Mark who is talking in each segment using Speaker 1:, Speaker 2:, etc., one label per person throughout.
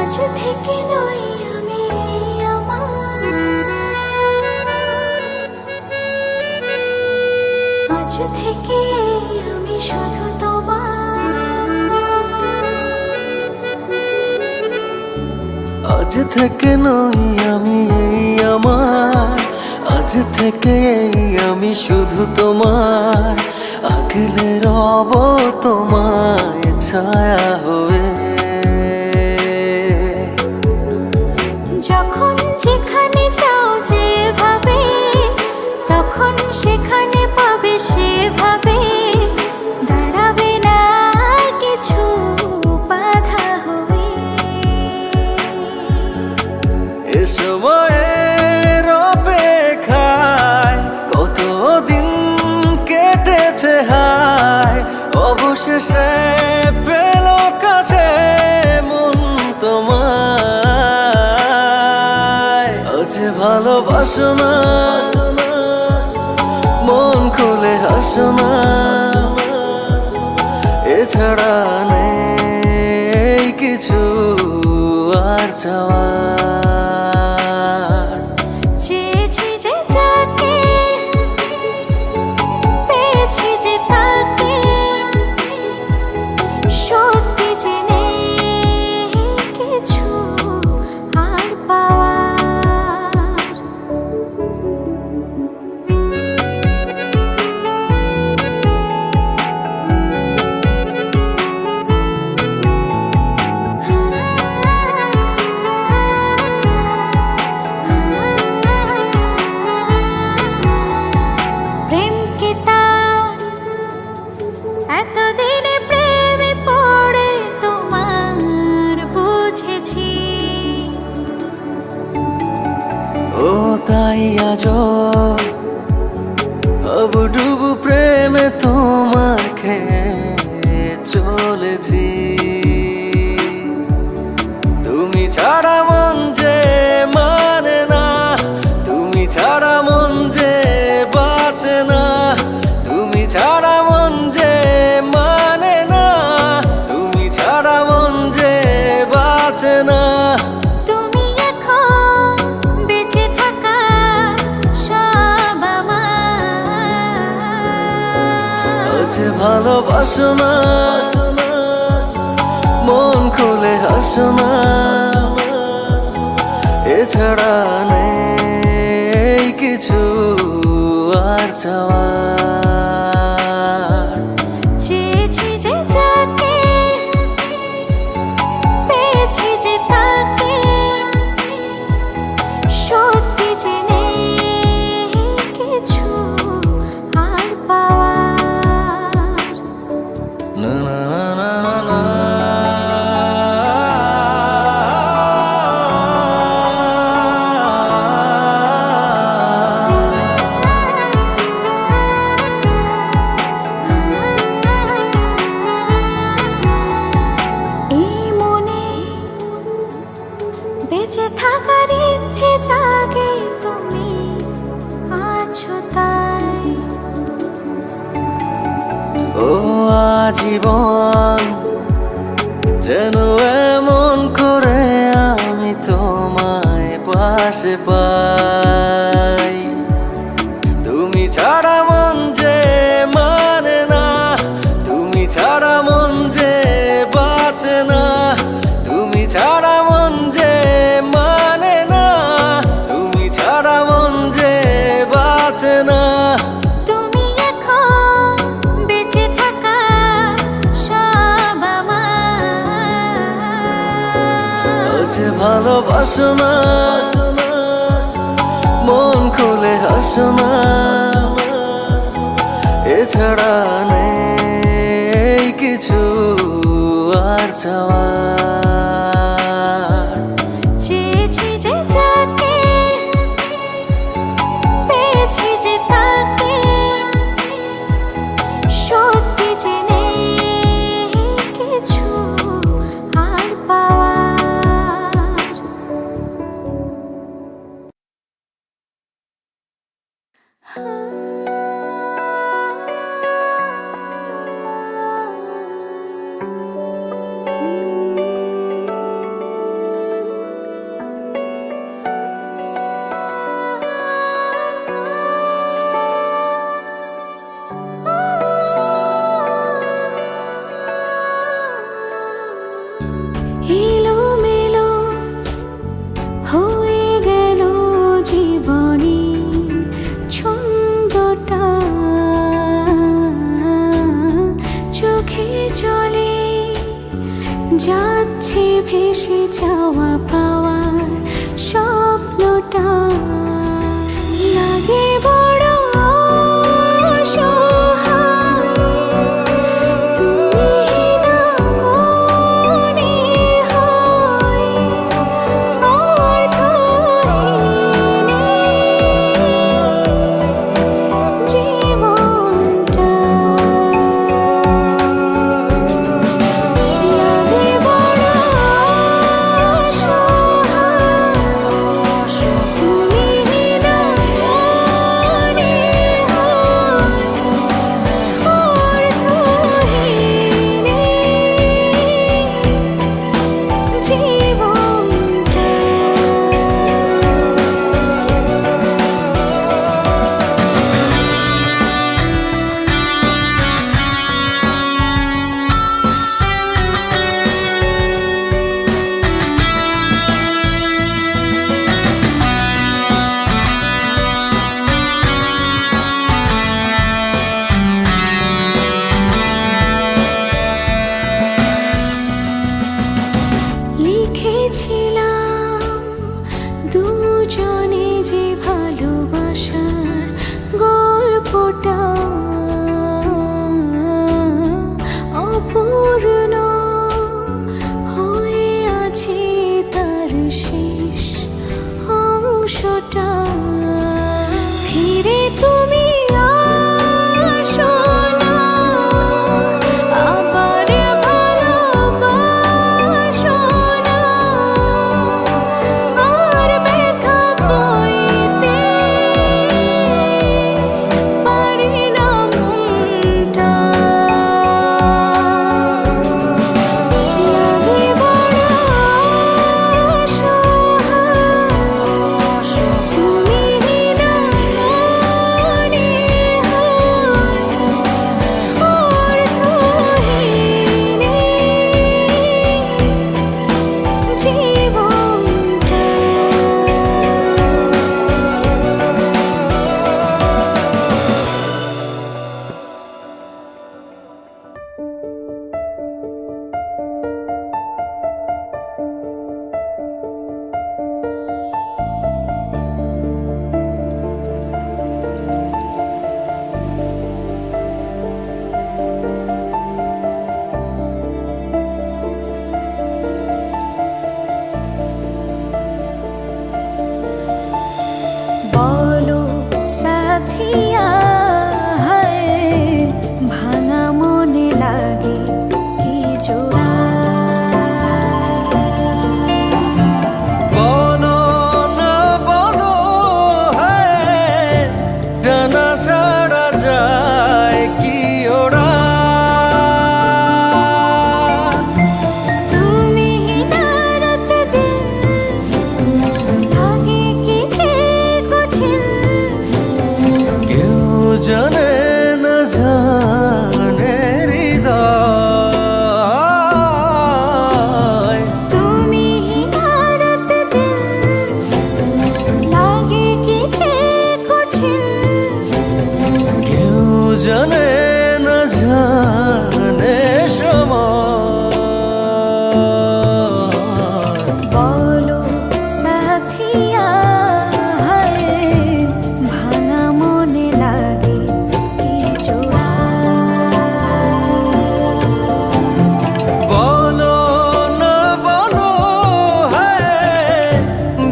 Speaker 1: আজ থেকে নই আমি আমার, আজ থেকে আমি শুধু তোমার।
Speaker 2: আজ থেকে নই আমি আমার, আজ থেকে আমি শুধু তোমার। আগলে রব তোমায় ছায়া হয়ে,
Speaker 1: যখন যেখানে চাও যেভাবে, তখন সেখানে পাবে সেভাবে। দাঁড়াবে না কিছু বাধা হয়ে।
Speaker 2: এ সময়ের অপেক্ষায় কতদিন কেটেছে হায়, অবশেষে পেল কাছে মন তোমায়। আজ ভালোবাসো না, মন খুলে হাসো না, এছাড়া নেই কিছু আর চাওয়ার।
Speaker 1: চেয়েছি যে যাকে, পেয়েছি যে তাকে, সত্যি যে নেই কিছু আর পাওয়ার। প্রেমকে তার এতদিনে প্রেমে পড়ে তোমার বুঝেছি।
Speaker 2: ও তাই আজও হাবুডুবু প্রেমে তোমার খেয়ে চলেছি। তুমি ছাড়া মন যে মানে না, তুমি ছাড়া মন যে বাঁচে না, তুমি ছাড়া মন যে মানে না, তুমি ছাড়া মন যে বাঁচে না।
Speaker 1: তুমি এখন বেঁচে থাকা সব আমার।
Speaker 2: আজ ভালোবাসো না, মন খুলে হাসো না, এছাড়া নেই কিছু আর চাওয়ার।
Speaker 1: চেয়েছি যে যাকে, পেয়েছি যে তাকে, সত্যি যে নেই কিছু আর পাওয়ার।
Speaker 2: না না না না না
Speaker 1: এই মনে বেঁচে থাকার ইচ্ছে জাগে, তুমি আছো তাই।
Speaker 2: ও আজীবন যেন এমন করে আমি তোমায় পাশে পাই। তুমি ছাড়া মন যে মানে না, তুমি ছাড়া মন যে বাঁচে না, তুমি ছাড়া মন যে মানে না, তুমি ছাড়া মন যে বাঁচে না।
Speaker 1: তুমি এখন বেঁচে থাকা সব আমার।
Speaker 2: আজ ভালোবাসো না, মন খুলে হাসো না, এছাড়া নেই কিছু আর চাওয়ার।
Speaker 1: চেয়েছি যে যাকে, পেয়েছি যে তাকে, সত্যি যে নেই কিছু আর পাওয়ার। যাচ্ছে ভেসে যাওয়া পাওয়ার স্বপ্নটা লাগে বড় অসহায়। তুমি না মনে হয় অর্থহীন জীবনটা। লাগে বড় অসহায়। তুমি না মনে হয় অর্থহীন জীবনটা। লিখেছিলাম দুজনে যে ভালোবাসার গল্পটা অপূর্ণ হয়ে আছে তার শেষ অংশটা। ফিরে তুমি আসো না, আবার ভালোবাসো না, আর ব্যথা বইতে পারে না মনটা। লাগে বড় অসহায়। তুমি না মনে হয় অর্থহীন জীবনটা। বলো সাথিয়া, হায় ভাঙা মনে লাগে কি জোড়া।
Speaker 2: বলো না বলো হ্যাঁ, ডানা ছাড়া যায় কি ওরা।
Speaker 1: তুমি না রাত দিন লাগে কি যে কঠিন।
Speaker 2: কেউ জানে না জানে হৃদয়।
Speaker 1: তুমি না রাত দিন লাগে কি যে কঠিন।
Speaker 2: কেউ জানে না জানে সময়।
Speaker 1: বলো সাথিয়া, হায় ভাঙা মনে লাগে কি জোড়া।
Speaker 2: বলো না বলো হ্যাঁ,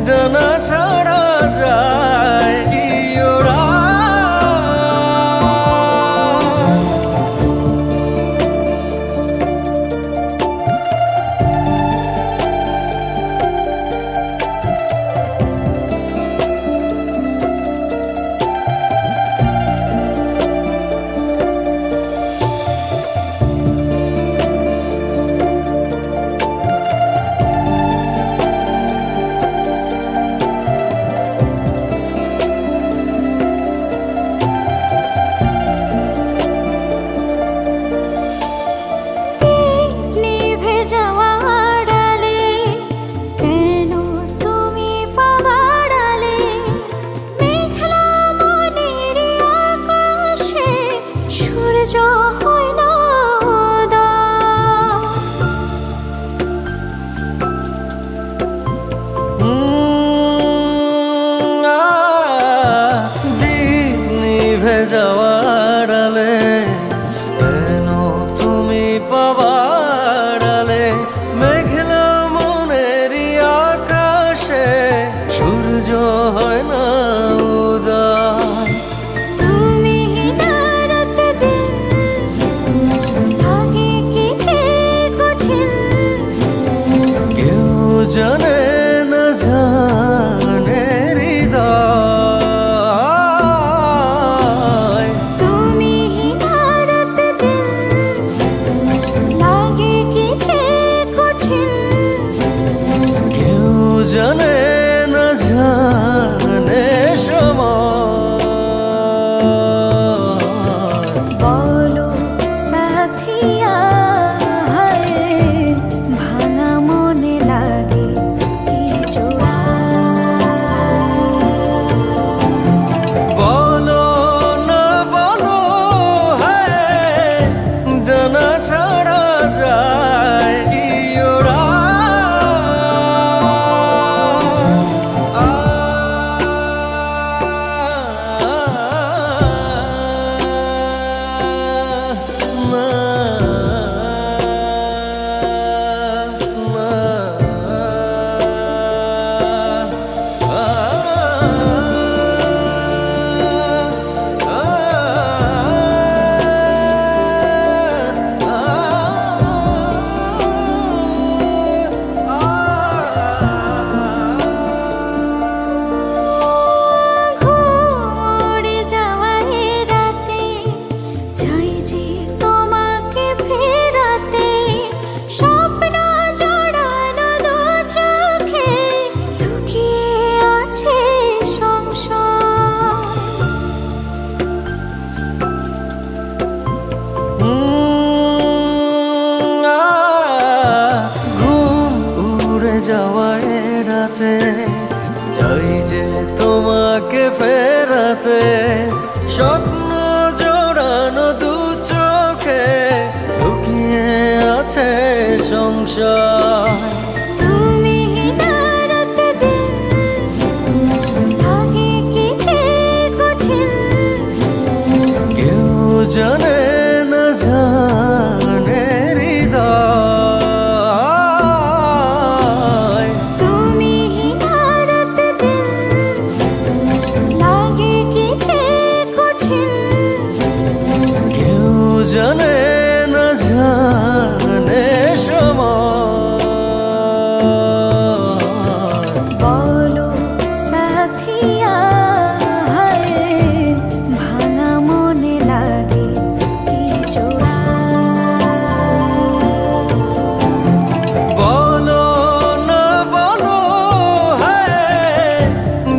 Speaker 2: ডানা ছাড়া যায় কি ওরা।
Speaker 1: নিভে যাওয়া ডালে কেন তুমি পাওয়াড়ালে। মেঘলা মনের আকাশে সূর্য হয় না উদয়।
Speaker 2: উড়ে যাওয়ার আলে, কেন তুমি পাবার আলে মেঘলা মনেরই আকাশে সূর্য হয় না উদয়।
Speaker 1: তুমি না রাত দিন লাগে কি যে কঠিন,
Speaker 2: কেউ জানে না জানে হৃদয়।
Speaker 1: তুমি না রাত দিন লাগে কি যে কঠিন,
Speaker 2: কেউ জানে না জানে সময়।
Speaker 1: বলো সাথিয়া হায় ভাঙা মনে লাগে কি জোড়া।
Speaker 2: বলো না বলো হ্যাঁ, ডানা ছাড়া যায় কি ওরা।
Speaker 1: ঘুরে যাওয়া এ রাতে চাই যে তোমাকে ফেরাতে, স্বপ্ন জড়ানো দু চোখে লুকিয়ে আছে সংশয়।
Speaker 2: ঘুম উড়ে যাওয়া এ রাতে চাই যে তোমাকে ফেরাতে, স্বপ্ন জোড়ানো দু চোখে লুকিয়ে আছে সংশয়।
Speaker 1: তুমি না রাত দিন লাগে কি যে কঠিন,
Speaker 2: কেউ জানে না জানে হৃদয়।
Speaker 1: তুমি না রাত দিন লাগে কি যে কঠিন,
Speaker 2: কেউ জানে না জানে সময়।
Speaker 1: বলো সাথিয়া হায় ভাঙা মনে লাগে কি জোড়া।
Speaker 2: বলো না বলো হ্যাঁ,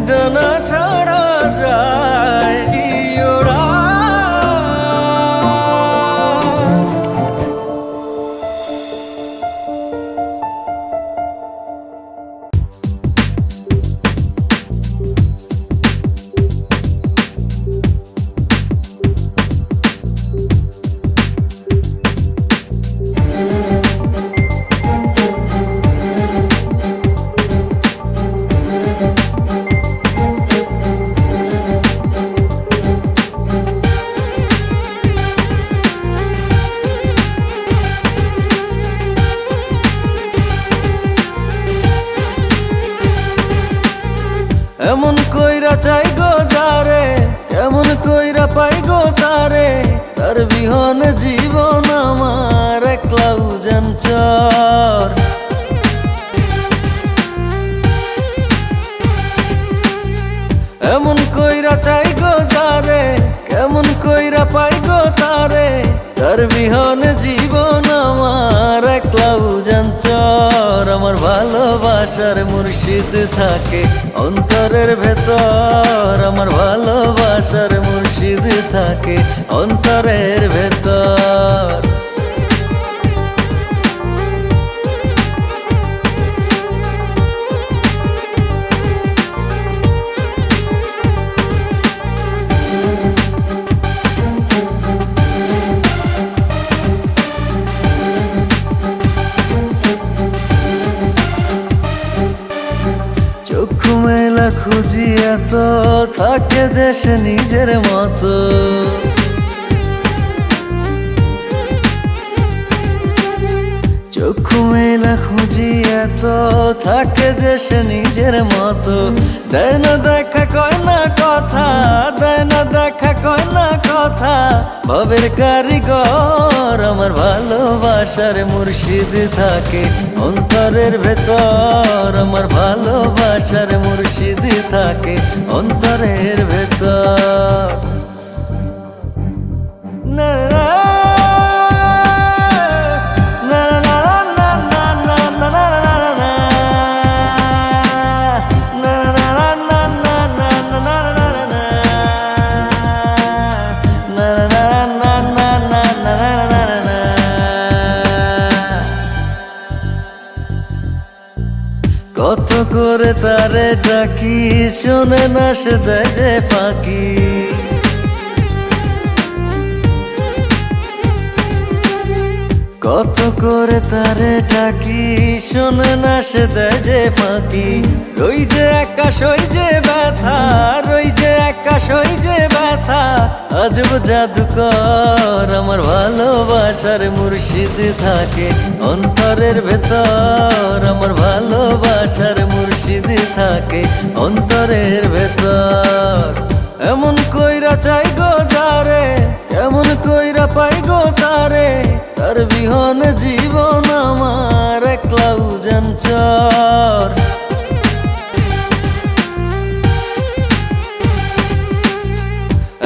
Speaker 2: ডানা ছাড়া যায় কি ওরা। এমন কইরা চাই গো যারে, কেমন কইরা পাই গো তারে, তার বিহনে জীবন আমার একলা উজান চর। এমন কইরা চাই গো যারে, কেমন কইরা পাই গো তারে, তার বিহনে জীবন আমার একলা উজান চর। আমার ভালোবাসার মুর্শিদ থাকে অন্তরের ভেতর, আমার ভালোবাসার মুর্শিদ থাকে অন্তরের ভেতর। চক্ষু মেলা খুঁজি এত থাকে যে সে নিজের মতো, থাকে যে সে নিজের মতো, দেয় না দেখা কয় না কথা, দেয় না দেখা কয় না কথা। ভবের কারিগর আমার ভালোবাসার মুর্শিদ থাকে অন্তরের ভেতর, আমার ভালোবাসার মুর্শিদ থাকে অন্তরের ভেতর। না না কত করে তারে ডাকি, শোনে না সে দেয় যে ফাঁকি। কত করে তারে ডাকি, শোনে না সে দেয় যে ফাঁকি। রই যে একা সই যে ব্যথা, রই যে একা সই যে ব্যথা। আজব জাদুকর আমার ভালোবাসার মুর্শিদ থাকে অন্তরের ভেতর, আমার ভালোবাসার মুর্শিদ থাকে অন্তরের ভেতর। এমন কইরা চাই গো যারে, কেমন কইরা পাই গো তারে, তার বিহনে জীবন আমার একলা উজান চর।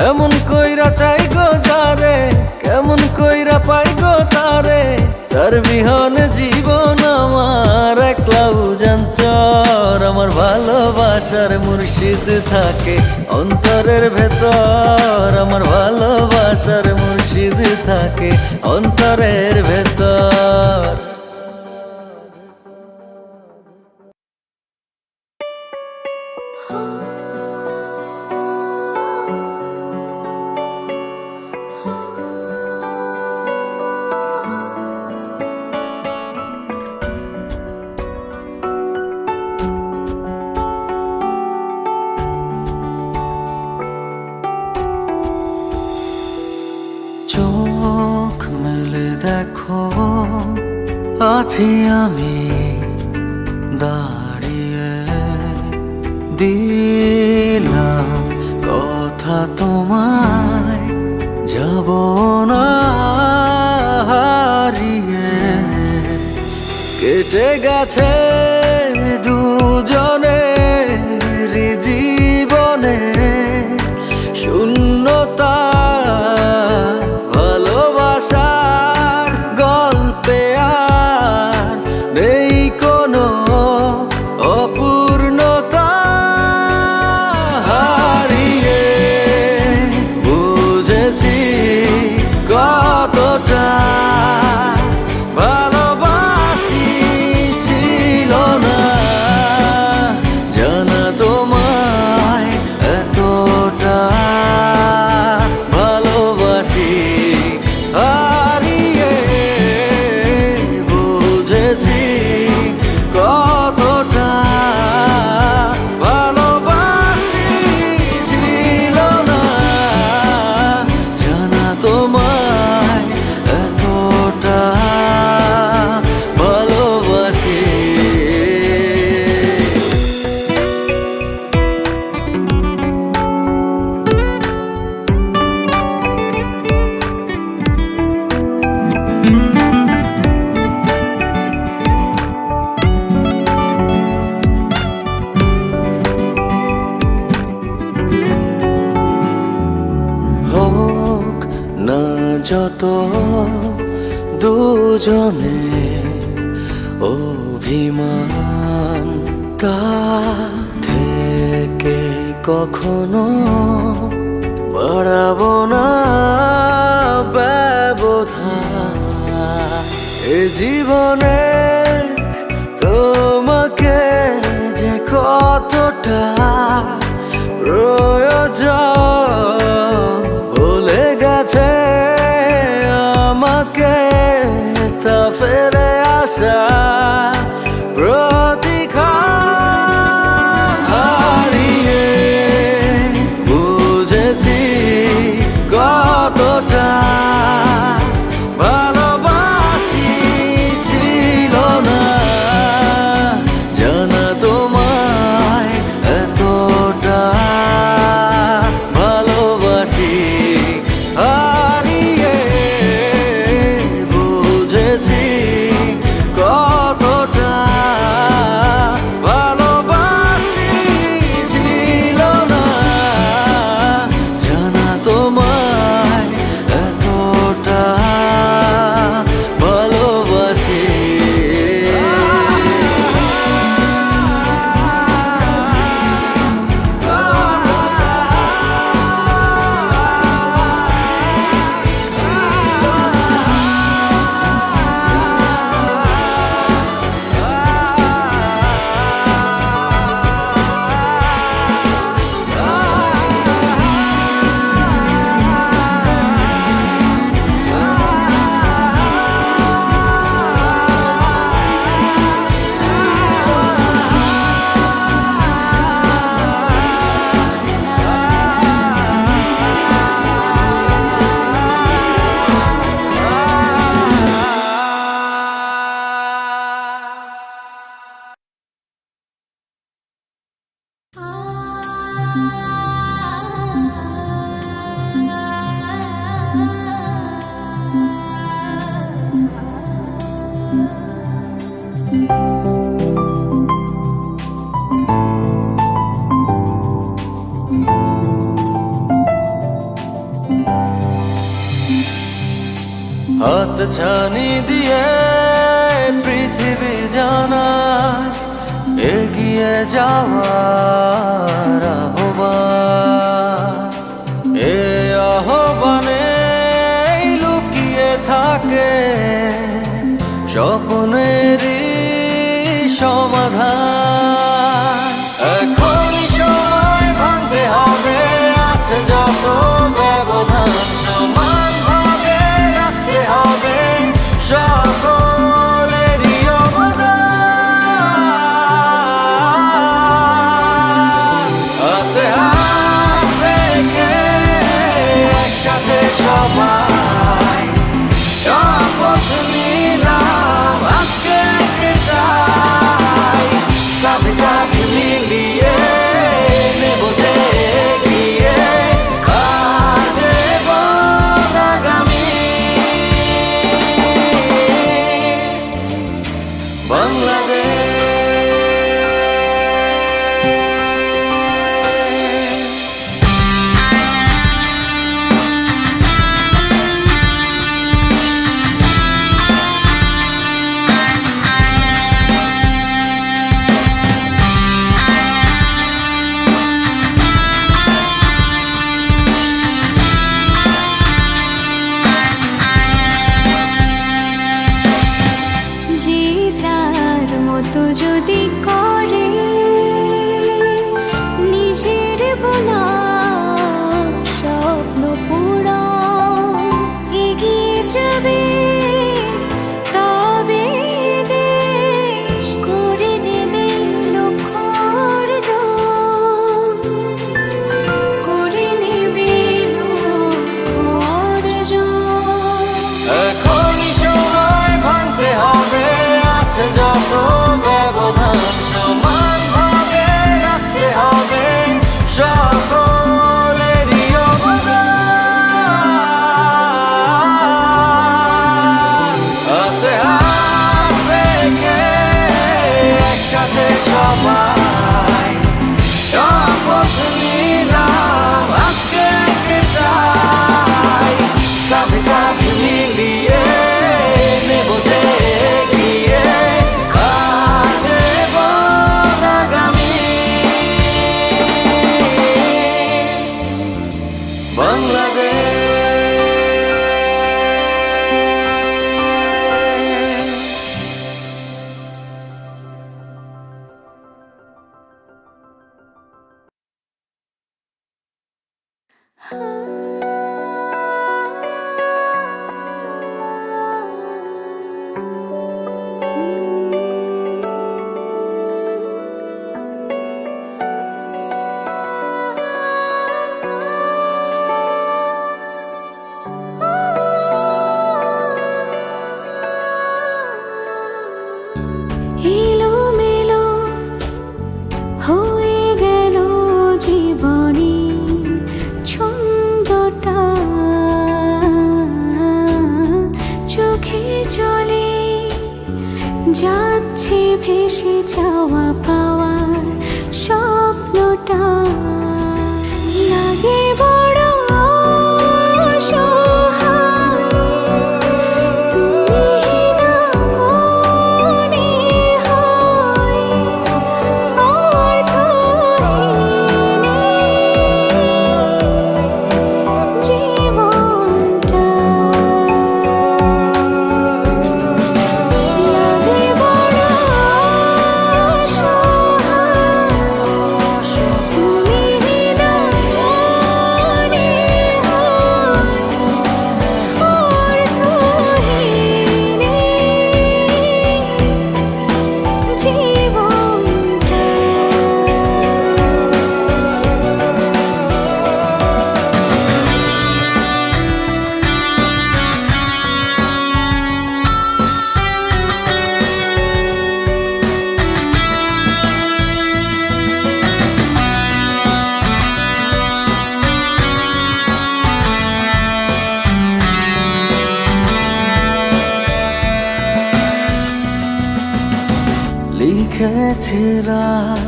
Speaker 2: এমন কইরা চাই গো যারে, কেমন কইরা পাই গো তারে, তার বিহনে জীবন আমার একলা উজান চর। আমার ভালোবাসার মুর্শিদ থাকে অন্তরের ভেতর, আমার ভালোবাসার মুর্শিদ থাকে অন্তরের ভেতর। চোখ মেলে দেখো আছি আমি দাঁড়িয়ে, দিলাম কথা তোমায় যাব না হারিয়ে। কেটে গেছে দুজনের জীবনে শূন্যতা, ভালোবাসার গল্পে আর নেই কোনো অপূর্ণতা। হারিয়ে বুঝেছি কতটা ভালোবাসি, ছিল না জানা তোমায় এতটা ভালোবাসি। হারিয়ে বুঝেছি কতটা ভালোবাসি, ছিল না জানা তোমায় এতটা ভালোবাসি। হোক না যত দুজনে অভিমান, তা থেকে কখনো বাড়াবো না ব্যবধান। এ জীবনে তোমাকে যে কতটা প্রয়োজন বলে গেছে আমাকে, তা ফেরে আসা প্রতিক্ষণ। হারিয়ে বুঝেছি কতটা ভালোবাসি, ছিল না হাত ছানি দিয়ে পৃথিবী জানায় এগিয়ে যাওয়ার আহ্বান। এ আহ্বানে লুকিয়ে থাকে স্বপ্নেরই সমাধান। এখন সময় ভাঙতে হবে আছে যত ব্যবধান, সমান ভাবে রাখতে হবে সকলেরই অবদান। হাতে হাত রেখে একসাথে সবাই শপথ নিলাম আজকে একটাই, কাঁধে কাঁধ মিলিয়ে নেব যে এগিয়ে আজ এবং আগামী। বাংলাদেশ
Speaker 1: যে যার মতো যদি করে নিজের বোনা স্বপ্ন পূরণ, এগিয়ে যাবে তবে দেশ করে নেবে লক্ষ্য অর্জন, করে নেবে লক্ষ্য অর্জন।
Speaker 2: এখনই সময় ভাঙতে হবে আছে যত ব্যবধান, সমান ভাবে রাখতে হবে সকলেরই অবদান। হাতে হাত রেখে একসাথে সবাই শপথ নিলাম আজকে একটাই, কাঁধে কাঁধ মিলিয়ে নেব যে এগিয়ে আজ এবং আগামী। বাংলাদেশ
Speaker 1: এলোমেলো হয়ে গেল জীবনে ছন্দটা, চোখে চলে যাচ্ছে ভেসে যাওয়া পাওয়ার স্বপ্নটা, লাগে বড় অসহায় তুমি না মনে হয় অর্থহীন জীবনটা, লাগে বড় অসহায় তুমি না মনে হয় অর্থহীন জীবনটা।
Speaker 2: লিখেছিলাম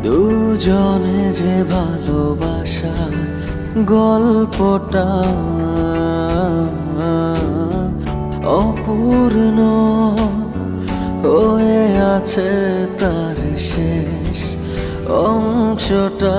Speaker 2: দুজনে যে ভালোবাসার গল্পটা, অপূর্ণ হয়ে আছে তার শেষ অংশটা